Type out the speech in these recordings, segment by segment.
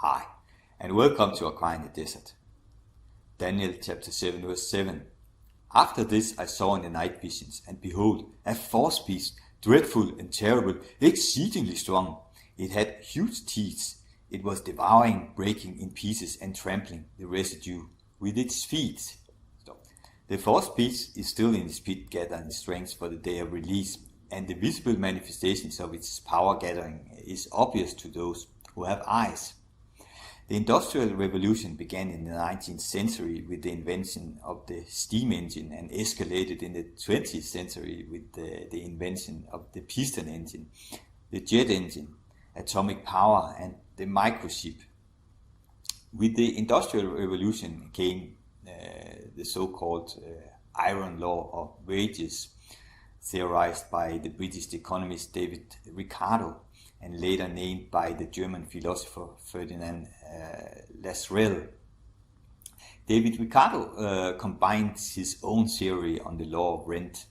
Hi, and welcome to A Cry in the Desert. Daniel chapter 7 verse 7. After this I saw in the night visions, and behold, a fourth beast, dreadful and terrible, exceedingly strong. It had huge teeth. It was devouring, breaking in pieces, and trampling the residue with its feet. The fourth beast is still in its pit, gathering strength for the day of release, and the visible manifestations of its power gathering is obvious to those who have eyes. The Industrial Revolution began in the 19th century with the invention of the steam engine and escalated in the 20th century with the invention of the piston engine, the jet engine, atomic power, and the microchip. With the Industrial Revolution came the so-called iron law of wages, theorized by the British economist David Ricardo and later named by the German philosopher Ferdinand Lassalle. David Ricardo combined his own theory on the law of rent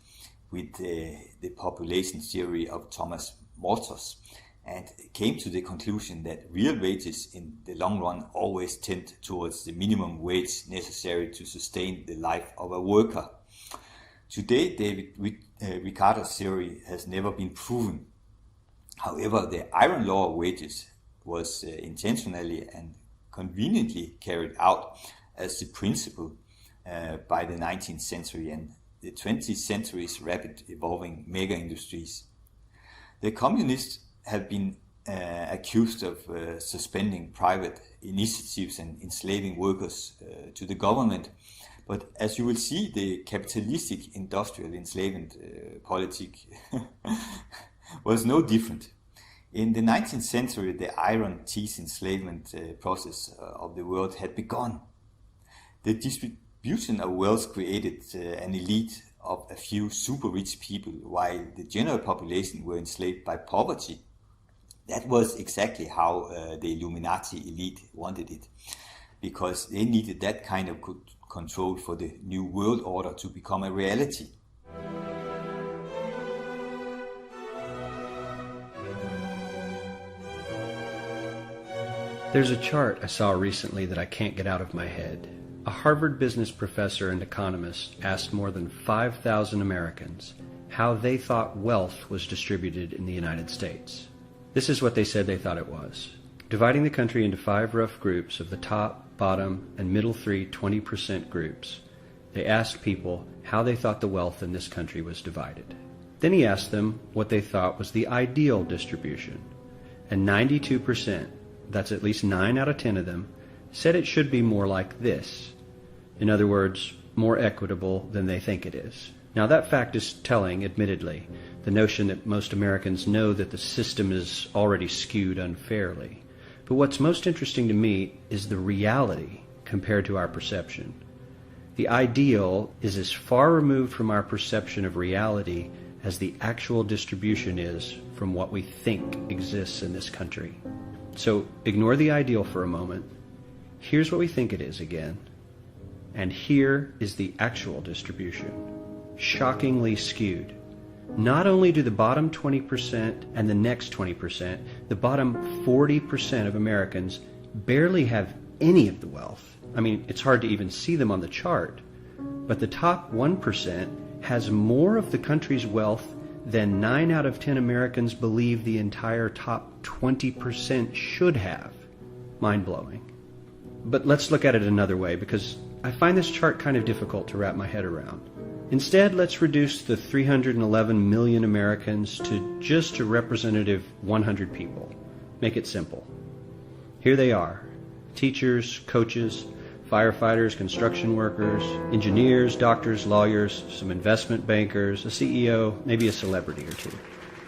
with the population theory of Thomas Malthus, and came to the conclusion that real wages in the long run always tend towards the minimum wage necessary to sustain the life of a worker. Today, David Ricardo's theory has never been proven. However, the iron law of wages was intentionally and conveniently carried out as the principle by the 19th century and the 20th century's rapid evolving mega industries. The communists have been accused of suspending private initiatives and enslaving workers to the government. But as you will see, the capitalistic industrial enslavement politic was no different. In the 19th century, the iron teeth enslavement process of the world had begun. The distribution of wealth created an elite of a few super rich people, while the general population were enslaved by poverty. That was exactly how the Illuminati elite wanted it, because they needed that kind of control for the new world order to become a reality. There's a chart I saw recently that I can't get out of my head. A Harvard business professor and economist asked more than 5,000 Americans how they thought wealth was distributed in the United States. This is what they said they thought it was. Dividing the country into 5 rough groups of the top, bottom, and middle 3 20% groups, they asked people how they thought the wealth in this country was divided. Then he asked them what they thought was the ideal distribution. And 92%, that's at least 9 out of 10 of them, said it should be more like this. In other words, more equitable than they think it is. Now that fact is telling, admittedly, the notion that most Americans know that the system is already skewed unfairly. But what's most interesting to me is the reality compared to our perception. The ideal is as far removed from our perception of reality as the actual distribution is from what we think exists in this country. So ignore the ideal for a moment. Here's what we think it is again. And here is the actual distribution. Shockingly skewed. Not only do the bottom 20% and the next 20%, the bottom 40% of Americans barely have any of the wealth. I mean, it's hard to even see them on the chart. But the top 1% has more of the country's wealth than 9 out of 10 Americans believe the entire top 20% should have. Mind-blowing. But let's look at it another way, because I find this chart kind of difficult to wrap my head around. Instead, let's reduce the 311 million Americans to just a representative 100 people. Make it simple. Here they are: teachers, coaches, firefighters, construction workers, engineers, doctors, lawyers, some investment bankers, a CEO, maybe a celebrity or two.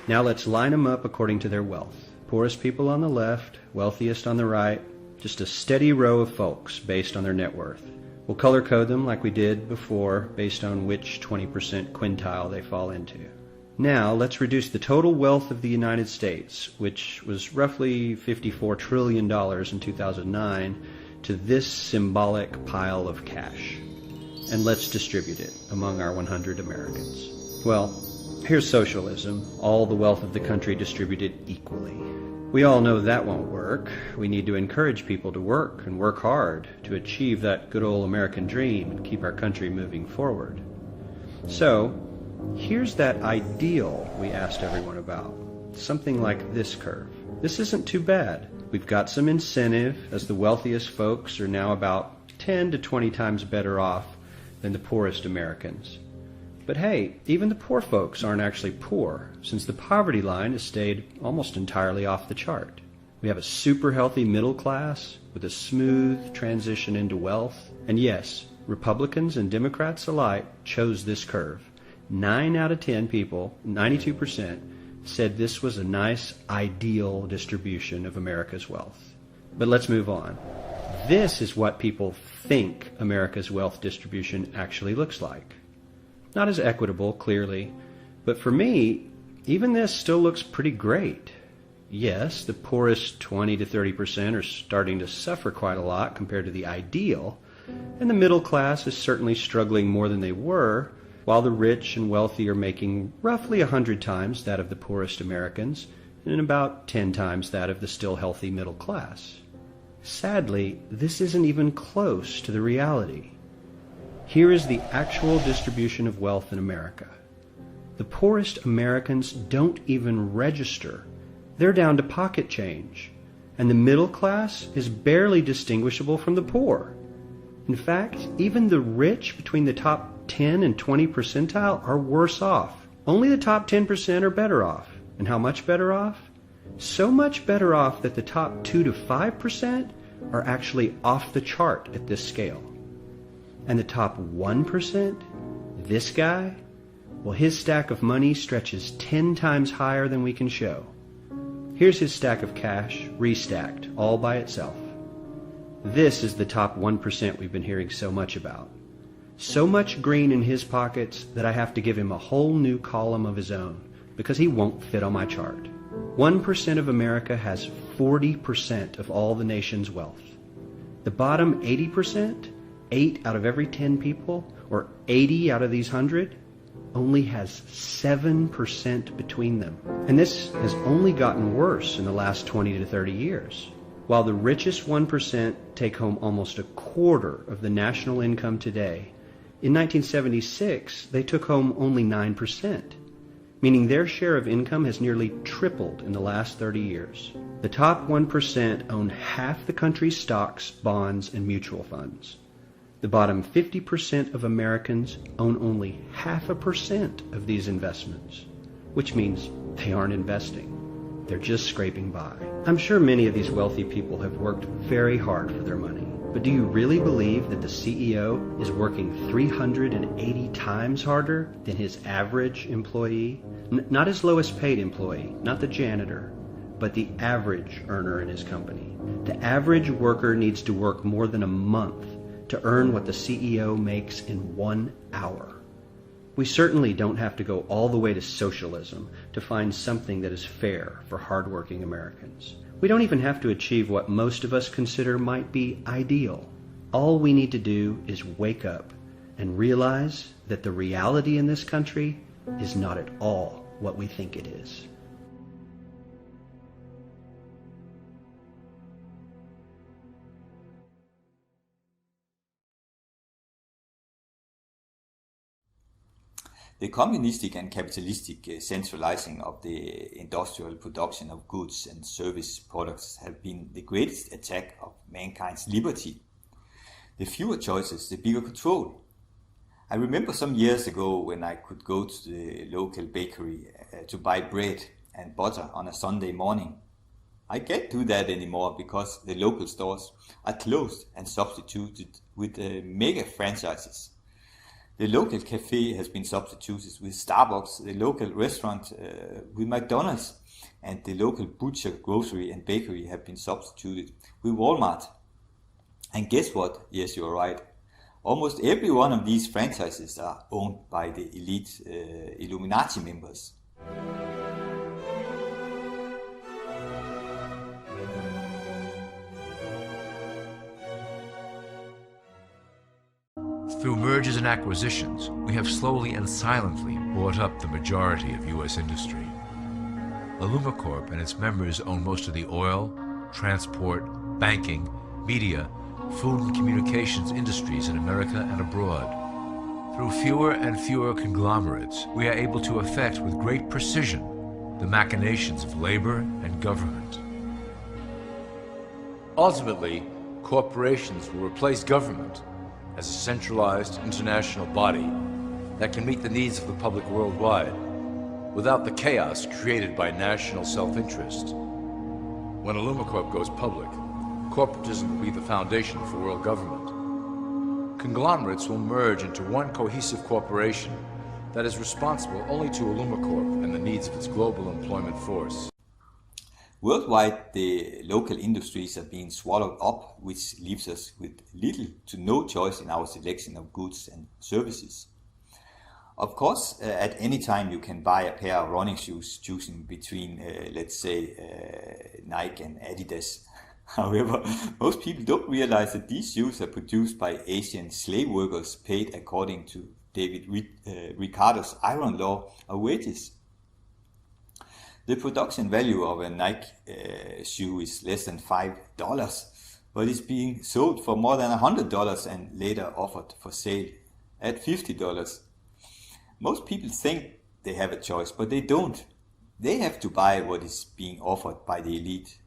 Now let's line them up according to their wealth. Poorest people on the left, wealthiest on the right, just a steady row of folks based on their net worth. We'll color code them like we did before based on which 20% quintile they fall into. Now let's reduce the total wealth of the United States, which was roughly $54 trillion in 2009, to this symbolic pile of cash. And let's distribute it among our 100 Americans. Well, here's socialism, all the wealth of the country distributed equally. We all know that won't work. We need to encourage people to work and work hard to achieve that good old American dream and keep our country moving forward. So, here's that ideal we asked everyone about. Something like this curve. This isn't too bad. We've got some incentive, as the wealthiest folks are now about 10 to 20 times better off than the poorest Americans. But hey, even the poor folks aren't actually poor, since the poverty line has stayed almost entirely off the chart. We have a super healthy middle class with a smooth transition into wealth. And yes, Republicans and Democrats alike chose this curve. 9 out of 10 people, 92%, said this was a nice, ideal distribution of America's wealth. But let's move on. This is what people think America's wealth distribution actually looks like. Not as equitable, clearly, but for me, even this still looks pretty great. Yes, the poorest 20 to 30% are starting to suffer quite a lot compared to the ideal, and the middle class is certainly struggling more than they were, while the rich and wealthy are making roughly 100 times that of the poorest Americans, and about 10 times that of the still healthy middle class. Sadly, this isn't even close to the reality. Here is the actual distribution of wealth in America. The poorest Americans don't even register. They're down to pocket change, and the middle class is barely distinguishable from the poor. In fact, even the rich between the top 10 and 20 percentile are worse off. Only the top 10% are better off. And how much better off? So much better off that the top 2 to 5% are actually off the chart at this scale. And the top 1%, this guy, well, his stack of money stretches 10 times higher than we can show. Here's his stack of cash, restacked, all by itself. This is the top 1% we've been hearing so much about. So much green in his pockets that I have to give him a whole new column of his own, because he won't fit on my chart. 1% of America has 40% of all the nation's wealth. The bottom 80%, 8 out of every 10 people, or 80 out of these 100, only has 7% between them. And this has only gotten worse in the last 20 to 30 years. While the richest 1% take home almost a quarter of the national income today, in 1976 they took home only 9%, meaning their share of income has nearly tripled in the last 30 years. The top 1% own half the country's stocks, bonds, and mutual funds. The bottom 50% of Americans own only 0.5% of these investments, which means they aren't investing. They're just scraping by. I'm sure many of these wealthy people have worked very hard for their money, but do you really believe that the CEO is working 380 times harder than his average employee? Not his lowest paid employee, not the janitor, but the average earner in his company. The average worker needs to work more than a month to earn what the CEO makes in 1 hour. We certainly don't have to go all the way to socialism to find something that is fair for hardworking Americans. We don't even have to achieve what most of us consider might be ideal. All we need to do is wake up and realize that the reality in this country is not at all what we think it is. The communistic and capitalistic centralizing of the industrial production of goods and service products have been the greatest attack of mankind's liberty. The fewer choices, the bigger control. I remember some years ago when I could go to the local bakery to buy bread and butter on a Sunday morning. I can't do that anymore because the local stores are closed and substituted with mega franchises. The local cafe has been substituted with Starbucks, the local restaurant with McDonald's, and the local butcher, grocery and bakery have been substituted with Walmart. And guess what? Yes, you're right. Almost every one of these franchises are owned by the elite Illuminati members. Through mergers and acquisitions, we have slowly and silently bought up the majority of U.S. industry. Allumacorp and its members own most of the oil, transport, banking, media, food and communications industries in America and abroad. Through fewer and fewer conglomerates, we are able to effect with great precision the machinations of labor and government. Ultimately, corporations will replace government as a centralized international body that can meet the needs of the public worldwide without the chaos created by national self-interest. When Allumacorp goes public, corporatism will be the foundation for world government. Conglomerates will merge into one cohesive corporation that is responsible only to Allumacorp and the needs of its global employment force. Worldwide, the local industries are being swallowed up, which leaves us with little to no choice in our selection of goods and services. Of course, at any time you can buy a pair of running shoes choosing between, let's say, Nike and Adidas. However, most people don't realize that these shoes are produced by Asian slave workers paid according to David Ricardo's iron law of wages. The production value of a Nike shoe is less than $5, but it's being sold for more than $100 and later offered for sale at $50. Most people think they have a choice, but they don't. They have to buy what is being offered by the elite.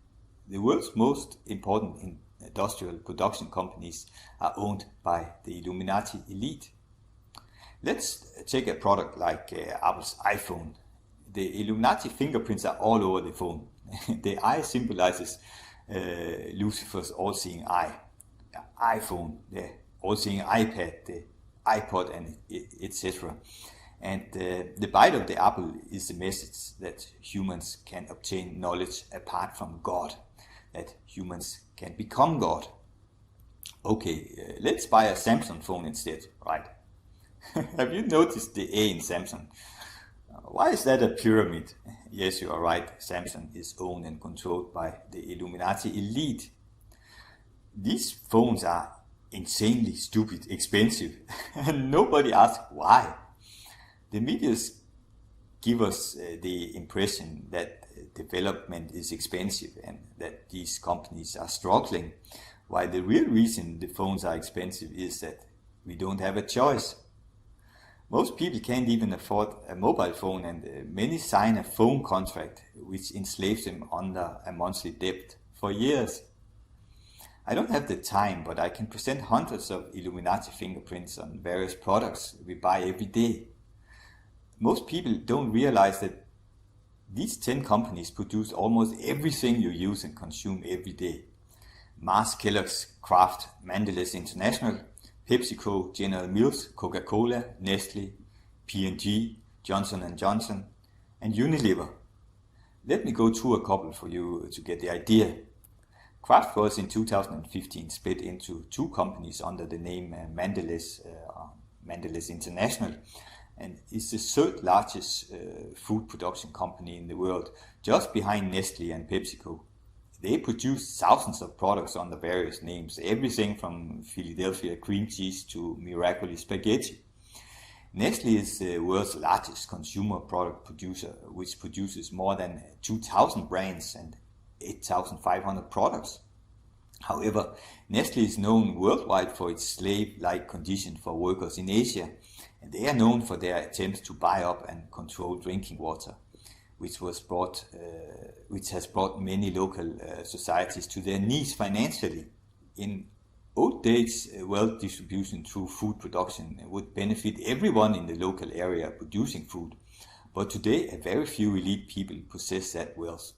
The world's most important industrial production companies are owned by the Illuminati elite. Let's take a product like Apple's iPhone. The Illuminati fingerprints are all over the phone. The eye symbolizes Lucifer's all-seeing eye. The iPhone, the all-seeing iPad, the iPod, and etc. And the bite of the apple is the message that humans can obtain knowledge apart from God, that humans can become God. Okay, let's buy a Samsung phone instead, right? Have you noticed the A in Samsung? Why is that a pyramid? Yes, you are right. Samsung is owned and controlled by the Illuminati elite. These phones are insanely stupid, expensive, and nobody asks why. The media give us the impression that development is expensive and that these companies are struggling, while the real reason the phones are expensive is that we don't have a choice. Most people can't even afford a mobile phone, and many sign a phone contract which enslaves them under a monthly debt for years. I don't have the time, but I can present hundreds of Illuminati fingerprints on various products we buy every day. Most people don't realize that these 10 companies produce almost everything you use and consume every day. Mars, Kellogg's, Kraft, Mondelez International, PepsiCo, General Mills, Coca-Cola, Nestle, P&G, Johnson & Johnson, and Unilever. Let me go through a couple for you to get the idea. Kraft was in 2015 split into two companies under the name Mondelez International, and is the third largest food production company in the world, just behind Nestle and PepsiCo. They produce thousands of products under various names, everything from Philadelphia cream cheese to Miracoli spaghetti. Nestle is the world's largest consumer product producer, which produces more than 2,000 brands and 8,500 products. However, Nestle is known worldwide for its slave-like condition for workers in Asia, and they are known for their attempts to buy up and control drinking water, which has brought many local societies to their knees financially. In old days, wealth distribution through food production would benefit everyone in the local area producing food, but today a very few elite people possess that wealth.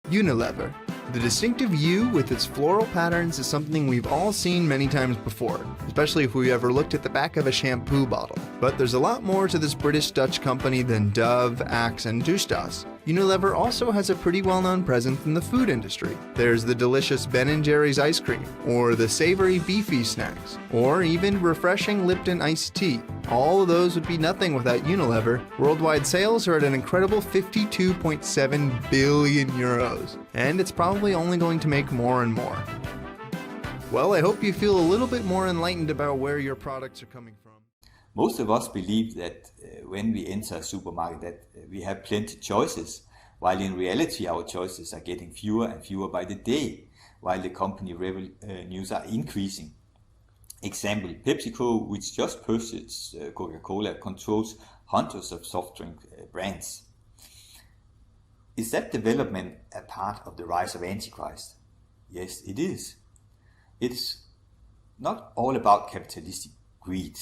Unilever. The distinctive U with its floral patterns is something we've all seen many times before, especially if we ever looked at the back of a shampoo bottle. But there's a lot more to this British-Dutch company than Dove, Axe, and Douche-Das. Unilever also has a pretty well-known presence in the food industry. There's the delicious Ben & Jerry's ice cream, or the savory beefy snacks, or even refreshing Lipton iced tea. All of those would be nothing without Unilever. Worldwide sales are at an incredible 52.7 billion euros, and it's probably only going to make more and more. Well, I hope you feel a little bit more enlightened about where your products are coming from. Most of us believe that when we enter a supermarket that we have plenty choices, while in reality our choices are getting fewer and fewer by the day, while the company revenues are increasing. Example, PepsiCo, which just purchased Coca-Cola, controls hundreds of soft drink brands. Is that development a part of the rise of Antichrist? Yes, it is. It's not all about capitalistic greed,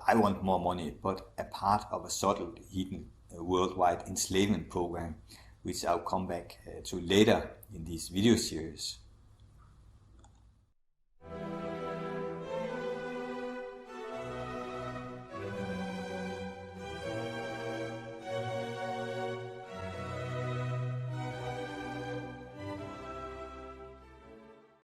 I want more money, but a part of a subtle, hidden worldwide enslavement program, which I'll come back to later in this video series.